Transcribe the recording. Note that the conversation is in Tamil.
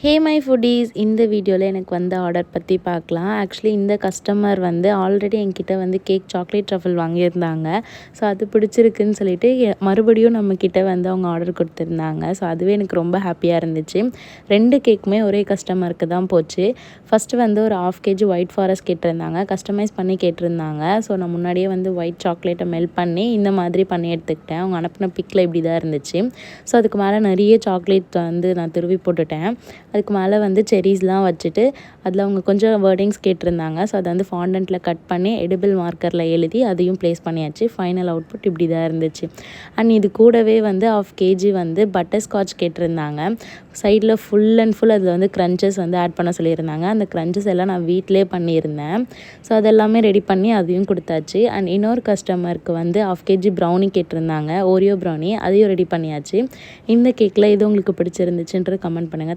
ஹே மை ஃபுட்டீஸ், இந்த வீடியோவில் எனக்கு வந்து ஆர்டர் பற்றி பார்க்கலாம். ஆக்சுவலி இந்த கஸ்டமர் வந்து ஆல்ரெடி என்கிட்ட வந்து கேக் சாக்லேட் ட்ரஃபிள் வாங்கியிருந்தாங்க. ஸோ அது பிடிச்சிருக்குன்னு சொல்லிட்டு மறுபடியும் நம்மக்கிட்ட வந்து அவங்க ஆர்டர் கொடுத்துருந்தாங்க. ஸோ அதுவே எனக்கு ரொம்ப ஹாப்பியாக இருந்துச்சு. 2 கேக்குமே ஒரே கஸ்டமருக்கு தான் போச்சு. ஃபஸ்ட்டு வந்து ஒரு 1/2 kg ஒயிட் ஃபாரஸ்ட் கேட்டிருந்தாங்க, கஸ்டமைஸ் பண்ணி கேட்டிருந்தாங்க. ஸோ நான் முன்னாடியே வந்து ஒயிட் சாக்லேட்டை மெல்ட் பண்ணி இந்த மாதிரி பண்ணி எடுத்துக்கிட்டேன். அவங்க அனுப்பின பிக்கில் இப்படி தான் இருந்துச்சு. ஸோ அதுக்கு மேலே நிறைய சாக்லேட் வந்து நான் துருவி போட்டுட்டேன். அதுக்கு மேலே வந்து செரீஸ்லாம் வச்சுட்டு அதில் அவங்க கொஞ்சம் வேர்டிங்ஸ் கேட்டிருந்தாங்க. ஸோ அதை வந்து ஃபாண்டன்ட்டில் கட் பண்ணி எடிபிள் மார்க்கரில் எழுதி அதையும் ப்ளேஸ் பண்ணியாச்சு. ஃபைனல் அவுட்புட் இப்படி தான் இருந்துச்சு. அண்ட் இது கூடவே வந்து 1/2 kg வந்து பட்டர் ஸ்காட்ச் கேட்டிருந்தாங்க. சைடில் ஃபுல் அண்ட் ஃபுல் அதில் வந்து க்ரன்ச்சஸ் வந்து ஆட் பண்ண சொல்லியிருந்தாங்க. அந்த க்ரன்ச்சஸ் எல்லாம் நான் வீட்டிலே பண்ணியிருந்தேன். ஸோ அதெல்லாமே ரெடி பண்ணி அதையும் கொடுத்தாச்சு. அண்ட் இன்னொரு கஸ்டமருக்கு வந்து 1/2 kg ப்ரௌனி கேட்டிருந்தாங்க, ஓரியோ ப்ரௌனி, அதையும் ரெடி பண்ணியாச்சு. இந்த கேக்கில் இது உங்களுக்கு பிடிச்சிருந்துச்சுன்றது கமெண்ட் பண்ணுங்கள்.